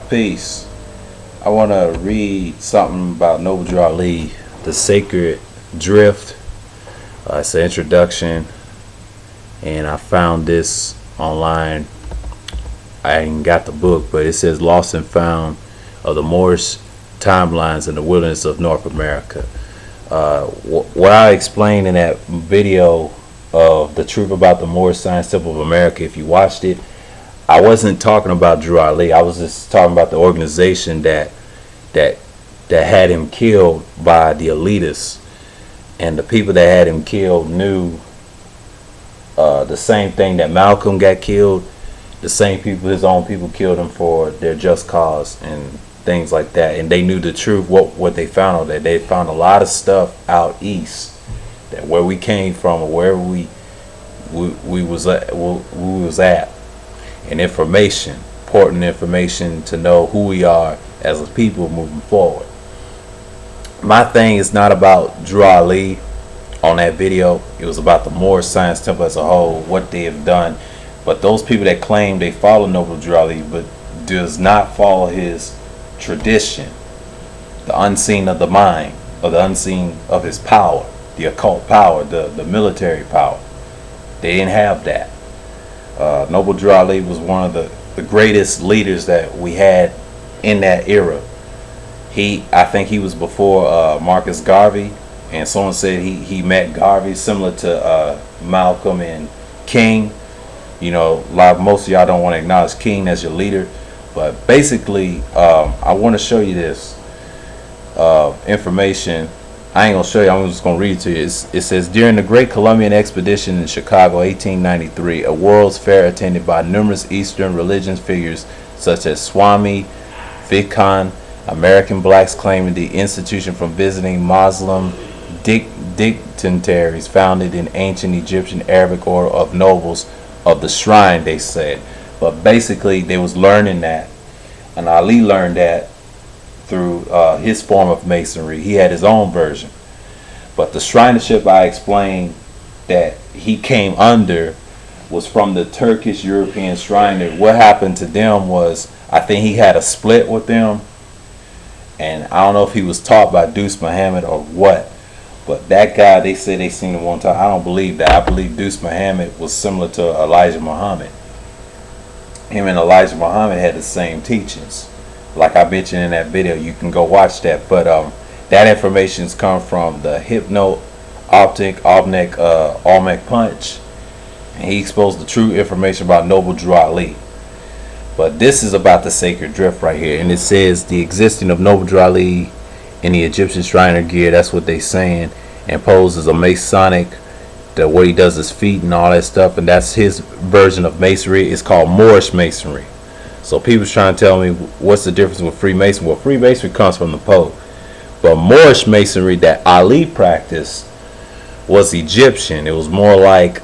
Peace. I want to read something about Noble Drew Ali, The Sacred Drift. It's an introduction, and I found this online. I ain't got the book, but it says Lost and Found of the Moorish Timelines in the Wilderness of North America. What I explained in that video of The Truth About the Moorish Science Temple of America, if you watched it, I wasn't talking about Drew Ali. I was just talking about the organization that had him killed by the elitists, and the people that had him killed knew the same thing that Malcolm got killed. The same people, his own people, killed him for their just cause and things like that. And they knew the truth. What they found out, that they found a lot of stuff out east, that where we came from or wherever we was at. And information, important information to know who we are as a people moving forward. My thing is not about Drew Ali on that video. It was about the Moorish Science Temple as a whole, what they have done. But those people that claim they follow Noble Drew Ali but does not follow his tradition, the unseen of the mind, or the unseen of his power, the occult power, the military power. They didn't have that. Noble Drew Ali was one of the greatest leaders that we had in that era. I think he was before Marcus Garvey, and someone said he met Garvey, similar to Malcolm and King. You know, most of y'all don't want to acknowledge King as your leader, but basically, I want to show you this information. I ain't gonna show you. I'm just gonna read it to you. It says, during the Great Columbian Expedition in Chicago, 1893, a World's Fair attended by numerous Eastern religious figures such as Swami Vivekananda, American blacks claiming the institution from visiting Muslim dignitaries founded in ancient Egyptian Arabic order of nobles of the shrine, they said. But basically, they was learning that, and Ali learned that through his form of masonry. He had his own version, but the shrinership I explained that he came under was from the Turkish European Shriner. What happened to them was, I think he had a split with them, and I don't know if he was taught by Deuce Muhammad or what, but that guy, they said they seen him one time. I don't believe that. I believe Deuce Muhammad was similar to Elijah Muhammad. Him and Elijah Muhammad had the same teachings. Like I mentioned in that video, you can go watch that. But that information's come from the Hypno-Optic Olmec Punch, and he exposed the true information about Noble Drew Ali. But this is about the sacred drift right here, and it says the existing of Noble Drew Ali in the Egyptian Shriner gear. That's what they saying, and poses a Masonic. What he does his feet and all that stuff, and that's his version of masonry. It's called Moorish masonry. So people's trying to tell me what's the difference with Freemasonry. Well, Freemasonry comes from the Pope, but Moorish masonry that Ali practiced was Egyptian. It was more like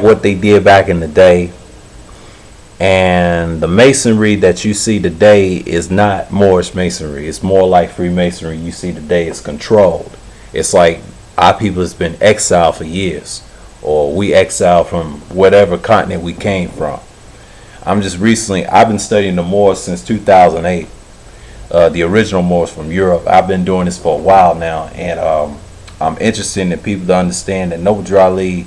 what they did back in the day. And the masonry that you see today is not Moorish masonry. It's more like Freemasonry you see today. It's controlled. It's like our people has been exiled for years, or we exiled from whatever continent we came from. I've been studying the Moors since 2008, the original Moors from Europe. I've been doing this for a while now, and I'm interested in people to understand that Noble Drew Ali,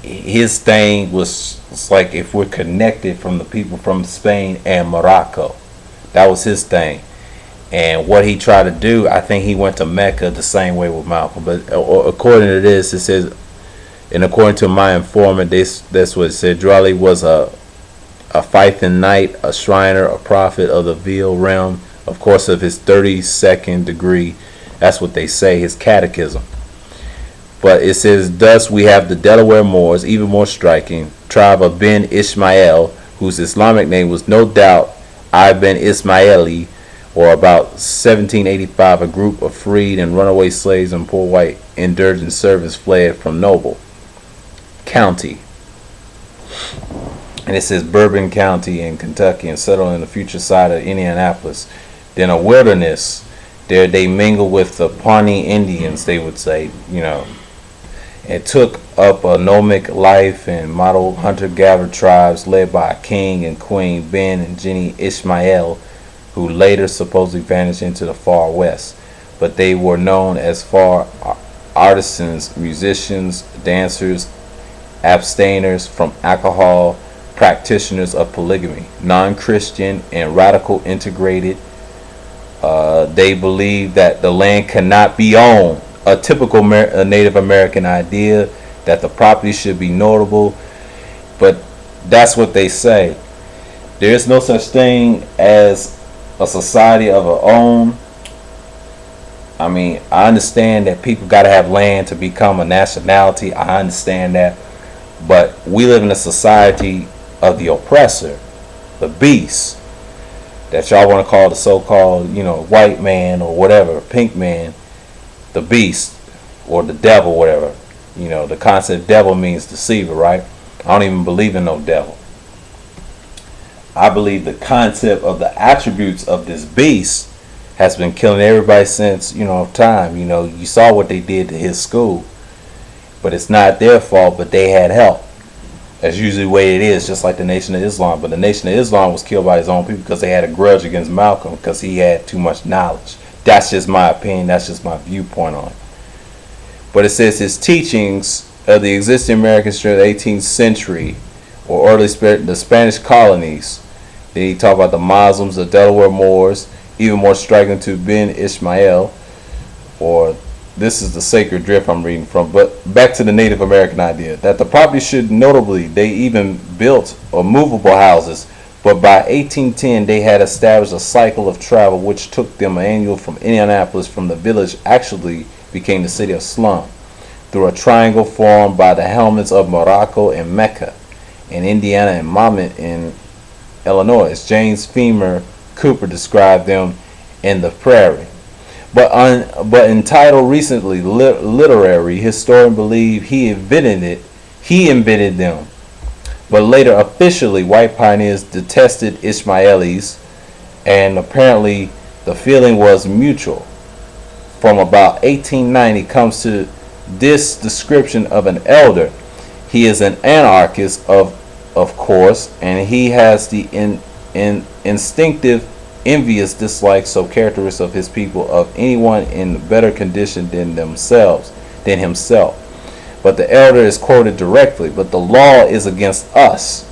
his thing was, it's like if we're connected from the people from Spain and Morocco. That was his thing. And what he tried to do, I think he went to Mecca the same way with Malcolm. But according to this, it says, and according to my informant, that's what it said. Drew Ali was a Python knight, a Shriner, a prophet of the Veil realm, of course, of his 32nd degree. That's what they say, his catechism. But it says, thus we have the Delaware Moors, even more striking, tribe of Ben Ishmael, whose Islamic name was no doubt Ibn Ismaili, or about 1785, a group of freed and runaway slaves and poor white indigent servants fled from Noble County. And it says Bourbon County in Kentucky and settled in the future side of Indianapolis. Then a wilderness. There they mingle with the Pawnee Indians, they would say, and took up a nomadic life and modeled hunter-gatherer tribes led by King and Queen Ben and Jenny Ishmael, who later supposedly vanished into the far west. But they were known as far artisans, musicians, dancers, abstainers from alcohol, practitioners of polygamy, non-Christian and radical integrated. They believe that the land cannot be owned, a typical Native American idea that the property should be notable, but that's what they say. There is no such thing as a society of our own. I mean, I understand that people got to have land to become a nationality. I understand that. But we live in a society of the oppressor, the beast, that y'all want to call the so-called, white man or whatever, pink man, the beast or the devil, whatever. The concept devil means deceiver, right? I don't even believe in no devil. I believe the concept of the attributes of this beast has been killing everybody since, time. You saw what they did to his school. But it's not their fault, but they had help. That's usually the way it is, just like the Nation of Islam. But the Nation of Islam was killed by his own people because they had a grudge against Malcolm because he had too much knowledge. That's just my opinion. That's just my viewpoint on it. But it says his teachings of the existing Americans during the 18th century or early the Spanish colonies. Then he talked about the Muslims, the Delaware Moors, even more striking to Ben Ishmael, or this is the sacred drift I'm reading from. But back to the Native American idea that the property should notably, they even built movable houses. But by 1810, they had established a cycle of travel which took them annual from Indianapolis. From the village actually became the city of Slum through a triangle formed by the helmets of Morocco and Mecca in Indiana and Monmouth in Illinois. As James Feamer Cooper described them in The Prairie. But entitled recently, literary historian believe he invented them. But later, officially, white pioneers detested Ishmaelis, and apparently the feeling was mutual. From about 1890 comes to this description of an elder. He is an anarchist, of course, and he has the instinctive envious dislike so characteristic of his people of anyone in better condition than himself. But the elder is quoted directly, but the law is against us.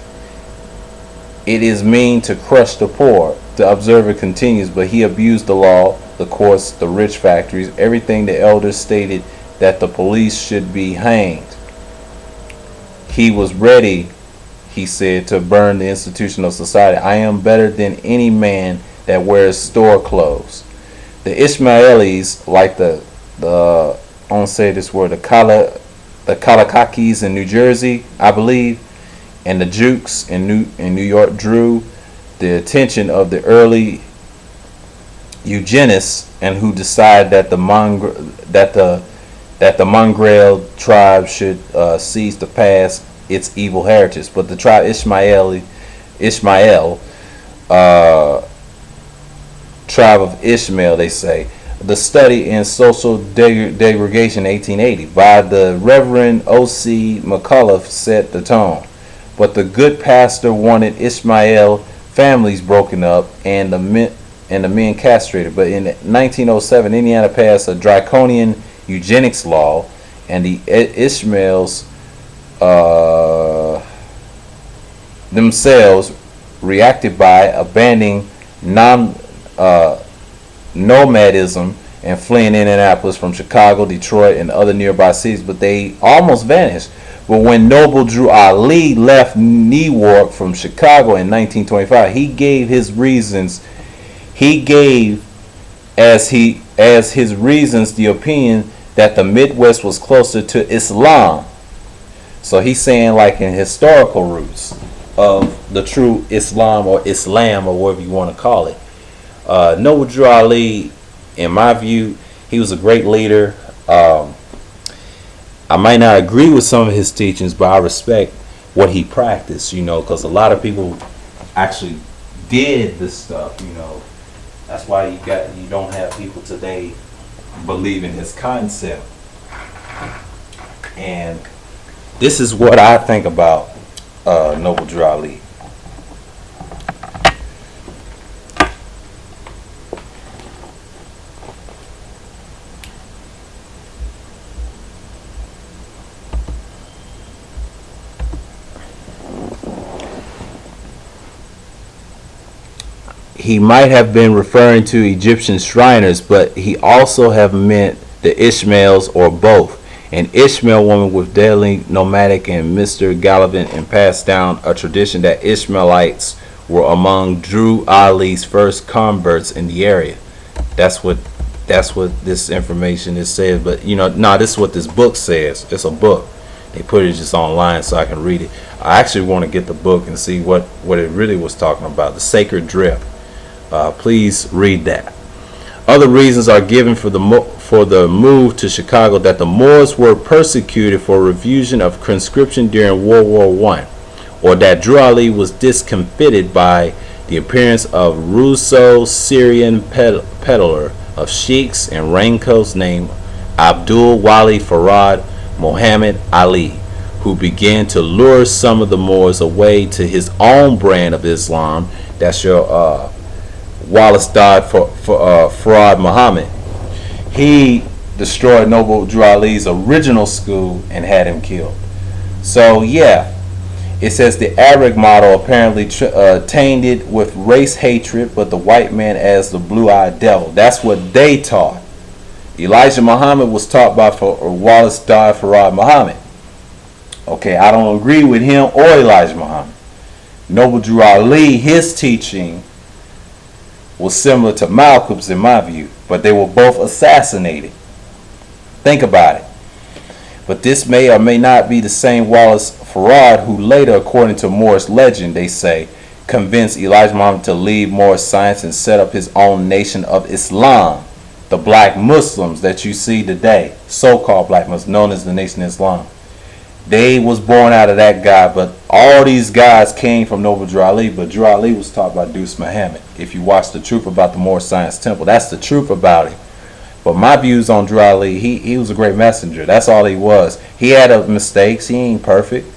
It is mean to crush the poor. The observer continues, but he abused the law, the courts, the rich factories, everything. The elder stated that the police should be hanged. He was ready, he said, to burn the institution of society. I am better than any man that wears store clothes. The Ishmaelis, like the I won't say this word, the Kalakakis in New Jersey, I believe, and the Jukes in New York, drew the attention of the early eugenists, and who decided that the mongrel tribe should cease to pass its evil heritage. But the tribe Ishmael, tribe of Ishmael, they say, the study in social degradation 1880 by the Reverend O.C. McCullough set the tone. But the good pastor wanted Ishmael families broken up and the men castrated. But in 1907, Indiana passed a draconian eugenics law, and the Ishmaels themselves reacted by abandoning nomadism and fleeing Indianapolis from Chicago, Detroit, and other nearby cities, but they almost vanished. But when Noble Drew Ali left Newark from Chicago in 1925, he gave his reasons. He gave as his reasons the opinion that the Midwest was closer to Islam. So he's saying, like, in historical roots of the true Islam or whatever you want to call it. Noble Drew Ali, in my view, he was a great leader. I might not agree with some of his teachings, but I respect what he practiced, because a lot of people actually did this stuff, That's why you don't have people today believe in his concept. And this is what I think about Noble Drew Ali. He might have been referring to Egyptian Shriners, but he also have meant the Ishmaels or both. An Ishmael woman with daily nomadic and Mr. Gallivant, and passed down a tradition that Ishmaelites were among Drew Ali's first converts in the area. That's what this information is said. But this is what this book says. It's a book. They put it just online so I can read it. I actually want to get the book and see what it really was talking about. The sacred drift. Please read that. Other reasons are given for the move to Chicago: that the Moors were persecuted for refusion of conscription during World War I, or that Drew Ali was discomfited by the appearance of Russo-Syrian peddler of sheiks and raincoats named Abdul Wali Farad Muhammad Ali, who began to lure some of the Moors away to his own brand of Islam. That's your Wallace died for Farad Muhammad. He destroyed Noble Drew Ali's original school and had him killed. So yeah, it says the Arab model apparently tainted with race hatred, but the white man as the blue-eyed devil. That's what they taught. Elijah Muhammad was taught by Wallace died Farad Muhammad. Okay, I don't agree with him or Elijah Muhammad. Noble Drew Ali, his teaching was similar to Malcolm's in my view, but they were both assassinated. Think about it. But this may or may not be the same Wallace Farad who later, according to Moorish legend, they say, convinced Elijah Muhammad to leave Moorish science and set up his own nation of Islam. The black Muslims that you see today, so-called black Muslims, known as the Nation of Islam. They was born out of that guy, but all these guys came from Noble Drew Ali, but Drew Ali was taught by Deuce Muhammad. If you watch The Truth About the Moorish Science Temple, that's the truth about him. But my views on Drew Ali, he was a great messenger. That's all he was. He had mistakes. He ain't perfect.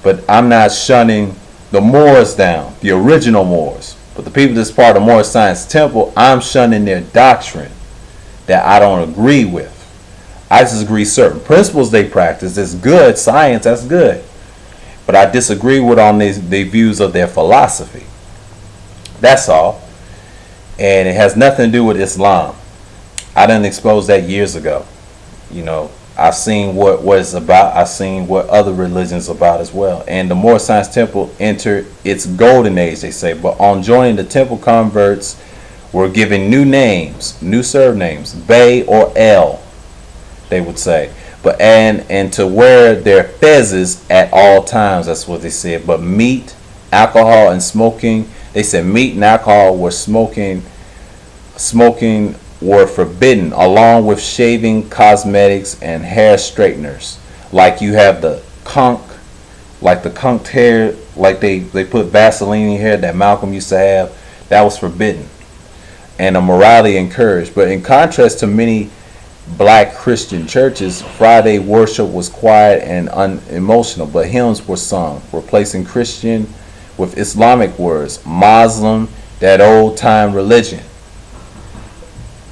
But I'm not shunning the Moors down, the original Moors. But the people that's part of the Moorish Science Temple, I'm shunning their doctrine that I don't agree with. I disagree certain principles they practice. It's good science, that's good, but I disagree with on the views of their philosophy. That's all, and it has nothing to do with Islam. I didn't expose that years ago. I've seen what it's about. I've seen what other religions about as well. And the Moorish Science Temple entered its golden age, they say. But on joining the temple, converts were given new names, new surnames, Bey or El, they would say, but and to wear their fezzes at all times. That's what they said. But meat, alcohol, and smoking, they said meat and alcohol were smoking were forbidden, along with shaving, cosmetics, and hair straighteners. Like you have the conch, like the conked hair, like they put Vaseline in hair that Malcolm used to have. That was forbidden, and a morality encouraged. But in contrast to many black Christian churches, Friday worship was quiet and unemotional, but hymns were sung, replacing Christian with Islamic words, Muslim, that old time religion,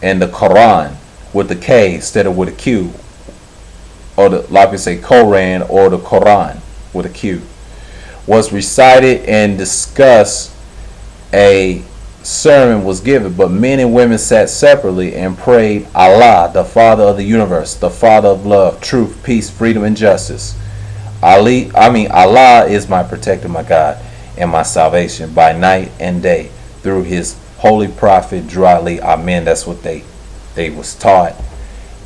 and the Quran with the K instead of with a Q, or like we say Koran, or the Quran with a Q, was recited and discussed. A sermon was given, but men and women sat separately and prayed Allah, the Father of the universe, the Father of love, truth, peace, freedom, and justice. Allah is my protector, my God, and my salvation by night and day through his holy prophet Drew Ali. Amen. That's what they was taught.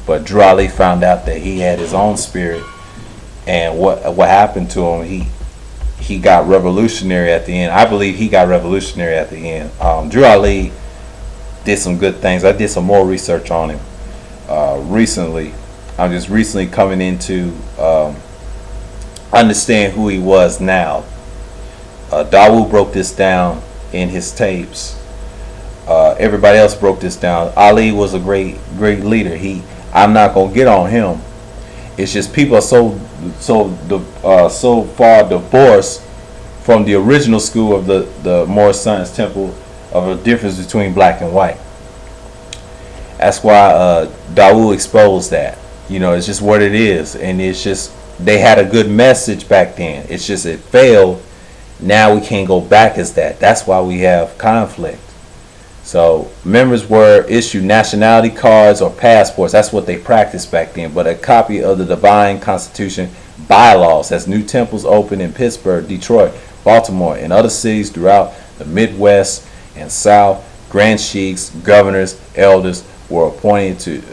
But Drew Ali found out that he had his own spirit, and what happened to him, he got revolutionary at the end. I believe he got revolutionary at the end. Drew Ali did some good things. I did some more research on him recently. I'm just recently coming into understand who he was now. Dawood broke this down in his tapes. Everybody else broke this down. Ali was a great leader. I'm not gonna get on him It's just people are so far divorced from the original school of the Moorish Science Temple of a difference between black and white. That's why Dawood exposed that. It's just what it is, and it's just they had a good message back then. It's just it failed. Now we can't go back as that. That's why we have conflict. So members were issued nationality cards or passports. That's what they practiced back then. But a copy of the divine constitution bylaws, as new temples opened in Pittsburgh, Detroit, Baltimore, and other cities throughout the Midwest and South. Grand sheiks, governors, elders were appointed.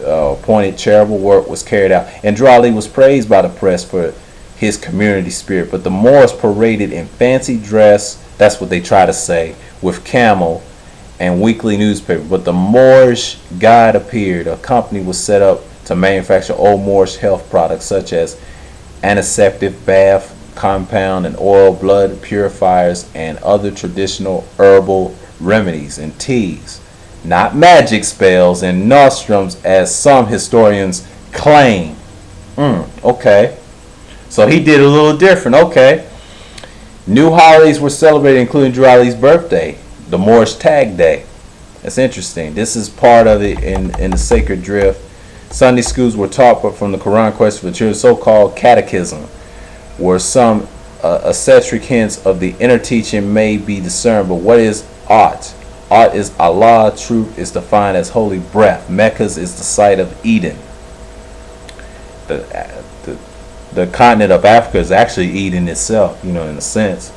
Charitable work was carried out. And Drew Ali was praised by the press for his community spirit. But the Moors paraded in fancy dress. That's what they try to say, with camel and weekly newspaper. But the Moorish guide appeared. A company was set up to manufacture old Moorish health products such as antiseptic bath compound and oil, blood purifiers, and other traditional herbal remedies and teas. Not magic spells and nostrums as some historians claim. Okay. So he did a little different. Okay. New holidays were celebrated, including Drew Ali's birthday, the Moorish Tag Day. That's interesting. This is part of it in the Sacred Drift. Sunday schools were taught from the Quran question for children, so-called catechism, where some ascetic hints of the inner teaching may be discerned. But what is art? Art is Allah. Truth is defined as holy breath. Mecca is the site of Eden. The continent of Africa is actually Eden itself, in a sense.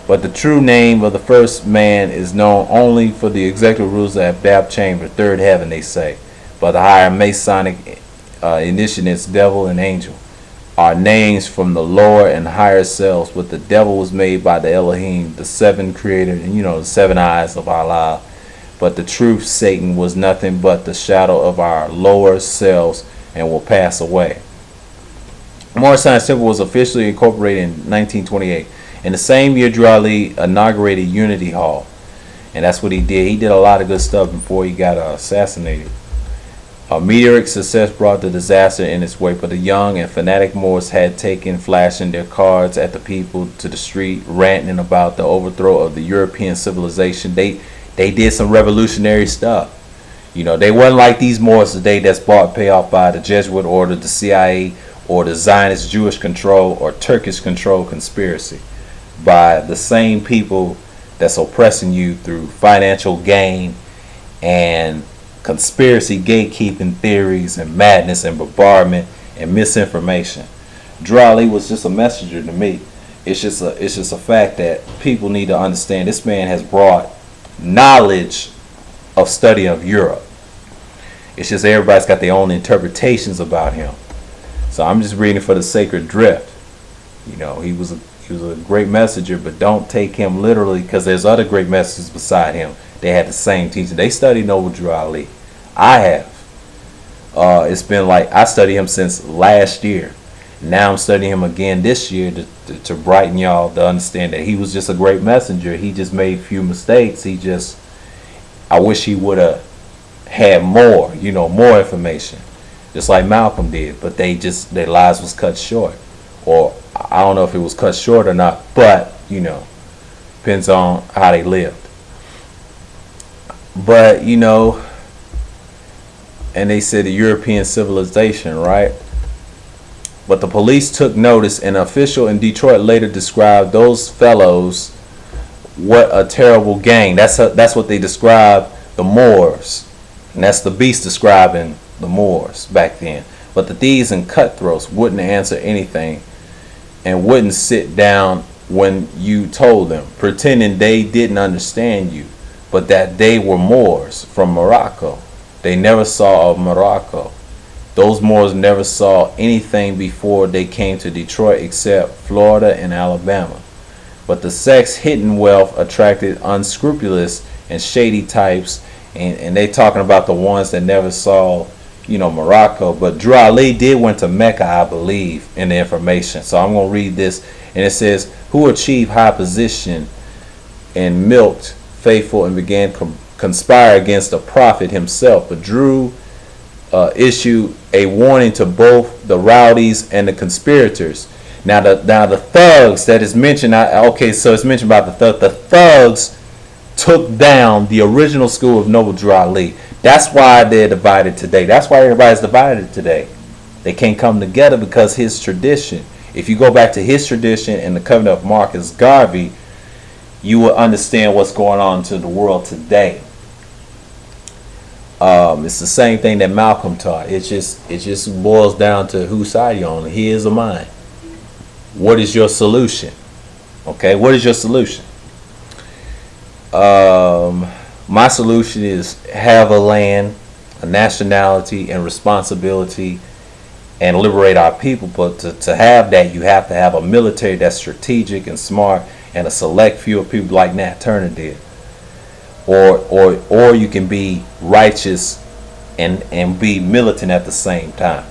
But the true name of the first man is known only for the executive rules of Abdab Chamber, third heaven, they say. But the higher Masonic initiates, devil and angel, are names from the lower and higher selves. But the devil was made by the Elohim, the seven creator, and the seven eyes of Allah. But the truth, Satan, was nothing but the shadow of our lower selves and will pass away. Moorish Science Temple was officially incorporated in 1928. In the same year, Drew Ali inaugurated Unity Hall. And that's what he did. He did a lot of good stuff before he got assassinated. A meteoric success brought the disaster in its wake, but the young and fanatic Moors had taken flashing their cards at the people to the street, ranting about the overthrow of the European civilization. They did some revolutionary stuff. They wasn't like these Moors today that's bought payoff by the Jesuit order, the CIA, or the Zionist Jewish control or Turkish control conspiracy by the same people that's oppressing you through financial gain and conspiracy gatekeeping theories and madness and bombardment and misinformation. Drew Ali was just a messenger to me. It's just a fact that people need to understand. This man has brought knowledge of study of Europe. It's just everybody's got their own interpretations about him. So I'm just reading for the Sacred Drift. He was a great messenger, but don't take him literally, because there's other great messengers beside him. They had the same teaching. They studied Noble Drew Ali. I have. It's been like I studied him since last year. Now I'm studying him again this year to brighten y'all to understand that he was just a great messenger. He just made a few mistakes. I wish he would have had more, more information, just like Malcolm did. But their lives was cut short, or I don't know if it was cut short or not. But depends on how they lived. But and they said the European civilization, right? But the police took notice. An official in Detroit later described those fellows, what a terrible gang. That's what they described the Moors, and that's the beast describing the Moors back then. But the thieves and cutthroats wouldn't answer anything and wouldn't sit down when you told them, pretending they didn't understand you, but that they were Moors from Morocco. They never saw of Morocco. Those Moors never saw anything before they came to Detroit except Florida and Alabama. But the sex hidden wealth attracted unscrupulous and shady types, and they talking about the ones that never saw Morocco. But Drew Ali did went to Mecca, I believe, in the information. So I'm going to read this, and it says, who achieved high position and milked faithful and began conspire against the prophet himself. But Drew issued a warning to both the rowdies and the conspirators. Now the thugs that is mentioned. Okay, so it's mentioned about the thugs. The thugs took down the original school of Noble Drew Ali. That's why they're divided today. That's why everybody's divided today. They can't come together because his tradition. If you go back to his tradition and the covenant of Marcus Garvey, you will understand what's going on to the world today. It's the same thing that Malcolm taught. It just boils down to whose side you're on, his or mine. What is your solution? Okay, what is your solution? My solution is have a land, a nationality, and responsibility, and liberate our people. But to have that, you have to have a military that's strategic and smart, and a select few of people like Nat Turner did. Or you can be righteous and be militant at the same time.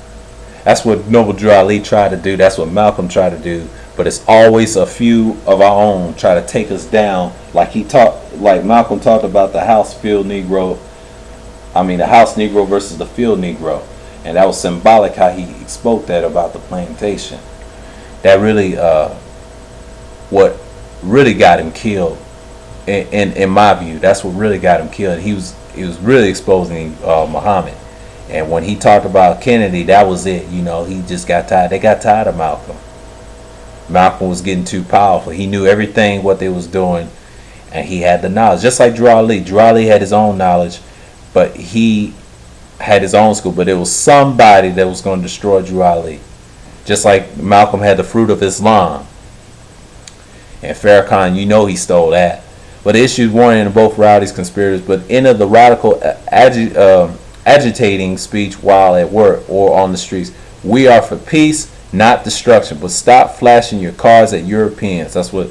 That's what Noble Drew Ali tried to do. That's what Malcolm tried to do. But it's always a few of our own try to take us down, like Malcolm talked about the house Negro versus the field Negro, and that was symbolic how he spoke that about the plantation. That really what really got him killed. In my view, that's what really got him killed. He was really exposing Muhammad, and when he talked about Kennedy, that was it. He just got tired. They got tired of Malcolm. Malcolm was getting too powerful. He knew everything what they was doing, and he had the knowledge. Just like Drew Ali. Drew Ali had his own knowledge, but he had his own school. But it was somebody that was going to destroy Drew Ali. Just like Malcolm had the fruit of Islam, and Farrakhan, he stole that. But the issues warning in both rowdies, conspirators, but enter the radical agitating speech while at work or on the streets. We are for peace, not destruction, but stop flashing your cards at Europeans. That's what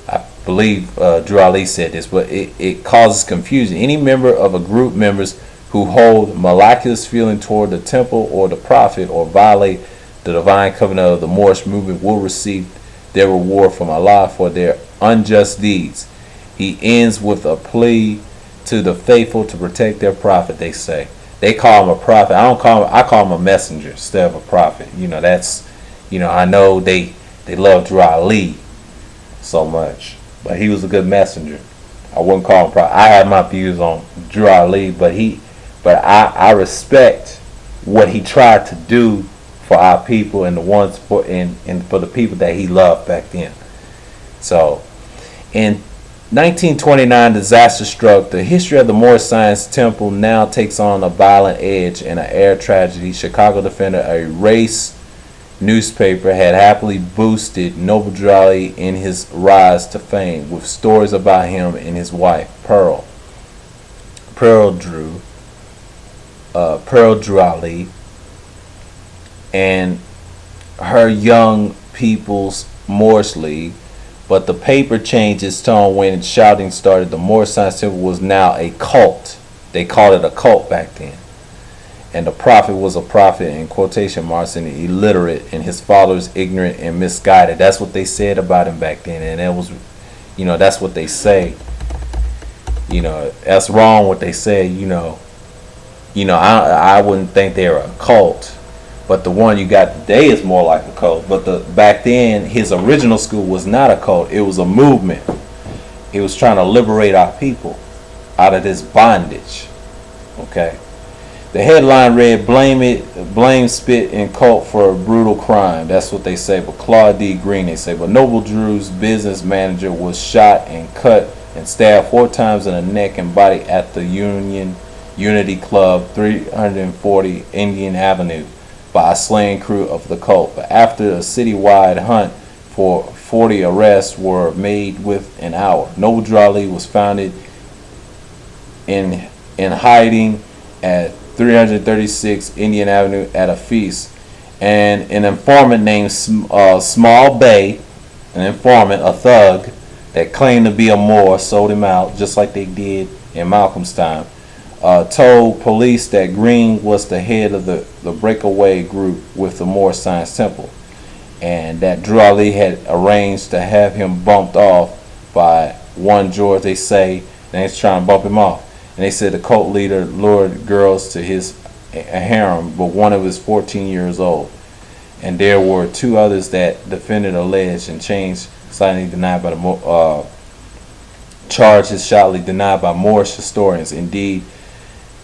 I believe Drew Ali said this, but it causes confusion. Any member of a group members who hold miraculous feeling toward the temple or the prophet or violate the divine covenant of the Moorish movement will receive their reward from Allah for their unjust deeds. He ends with a plea to the faithful to protect their prophet, they say. They call him a prophet. I call him a messenger instead of a prophet. I know they love Drew Ali so much, but he was a good messenger. I wouldn't call him prophet. I have my views on Drew Ali, but I respect what he tried to do for our people and the ones for the people that he loved back then. So in 1929, disaster struck. The history of the Moorish Science Temple now takes on a violent edge in an air tragedy. Chicago Defender, a race newspaper, had happily boosted Noble Drew Ali in his rise to fame with stories about him and his wife, Pearl Drew Ali, and her Young People's Moorish League. But the paper changed its tone when shouting started. The Moorish Science Temple was now a cult. They called it a cult back then. And the prophet was a prophet in quotation marks and illiterate, and his followers ignorant and misguided. That's what they said about him back then. And it was, that's what they say. That's wrong what they say. I wouldn't think they're a cult. But the one you got today is more like a cult. But back then, his original school was not a cult. It was a movement. He was trying to liberate our people out of this bondage. Okay. The headline read, blame spit and cult for a brutal crime. That's what they say. But Claude D. Green, they say. But Noble Drew's business manager was shot and cut and stabbed 4 times in the neck and body at the Unity Club, 340 Indian Avenue, by a slaying crew of the cult. But after a citywide hunt for 40 arrests were made within an hour, Noble Drew Ali was found in hiding at 336 Indian Avenue at a feast. And an informant named Small Bay, a thug that claimed to be a Moor, sold him out just like they did in Malcolm's time. Told police that Green was the head of the breakaway group with the Moorish Science Temple, and that Drew Ali had arranged to have him bumped off by one George, they say, and he's trying to bump him off. And they said the cult leader lured girls to his a harem, but one of his 14 years old. And there were two others that defendant alleged and changed slightly denied by the charges shortly denied by Moorish historians. Indeed,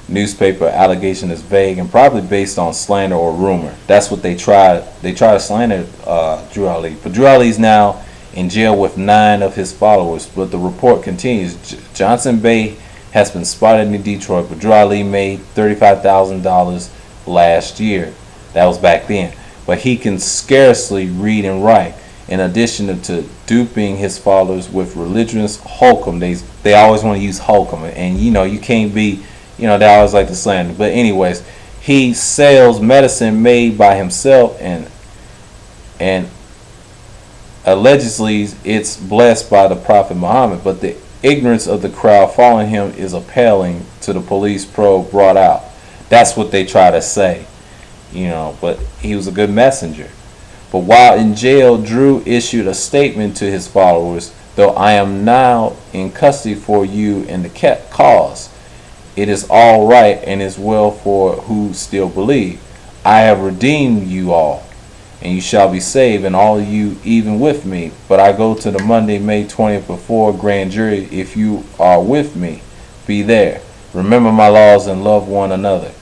newspaper allegation is vague and probably based on slander or rumor. That's what they tried. They tried to slander Drew Ali. But Drew Ali is now in jail with 9 of his followers. But the report continues. Johnson Bay has been spotted in Detroit, but Drew Ali made $35,000 last year. That was back then. But he can scarcely read and write. In addition to duping his followers with religious hokum, they always want to use hokum, and you can't be, they always like to slander. But anyways, he sells medicine made by himself, and allegedly it's blessed by the Prophet Muhammad. But the ignorance of the crowd following him is appalling to the police probe brought out. That's what they try to say, but he was a good messenger. But while in jail, Drew issued a statement to his followers, though I am now in custody for you in the cause, it is all right and is well for who still believe. I have redeemed you all, and you shall be saved, and all of you even with me. But I go to the Monday, May 20th before grand jury. If you are with me, be there. Remember my laws and love one another.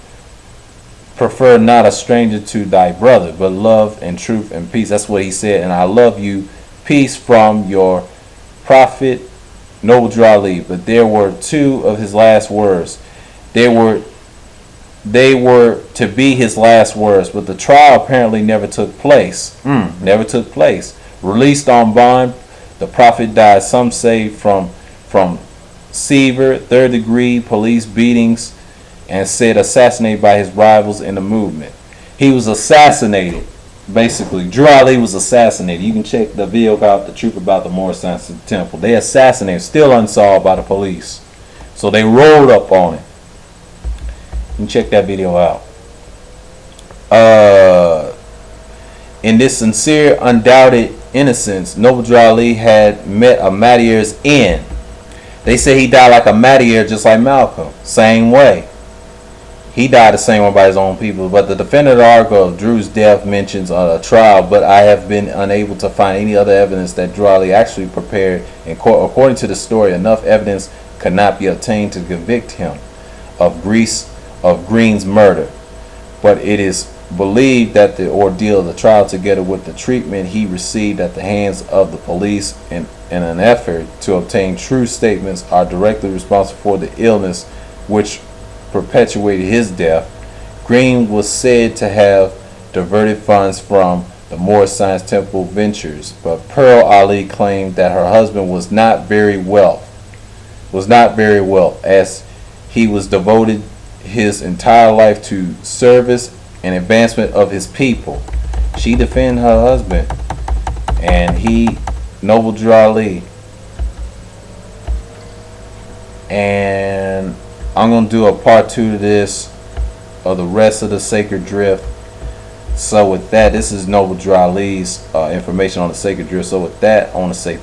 Prefer not a stranger to thy brother, but love and truth and peace. That's what he said. And I love you. Peace from your prophet, Noble Drew Ali. But there were 2 of his last words. They were to be his last words, but the trial apparently never took place. Never took place. Released on bond, the prophet died. Some say from severe 3rd-degree police beatings, and said assassinated by his rivals in the movement. He was assassinated. Basically, Drew Ali was assassinated. You can check the video about the truth about the Moorish temple. They assassinated, still unsolved by the police. So they rolled up on it. You can check that video out. In this sincere, undoubted innocence, Noble Drew Ali had met a martyr's end. They say he died like a martyr, just like Malcolm. Same way. He died the same way by his own people. But the definitive article of Drew's death mentions a trial, but I have been unable to find any other evidence that Drew Ali actually prepared in court. According to the story, enough evidence could not be obtained to convict him of Green's murder. But it is believed that the ordeal of the trial, together with the treatment he received at the hands of the police in an effort to obtain true statements, are directly responsible for the illness which perpetuated his death. Green was said to have diverted funds from the Moorish Temple ventures, but Pearl Ali claimed that her husband was not very well, as he was devoted his entire life to service and advancement of his people. She defended her husband, and he, Noble Drew Ali. And I'm going to do a part 2 to this, of the rest of the Sacred Drift. So with that, this is Noble Drew Ali's information on the Sacred Drift. So with that, I want to say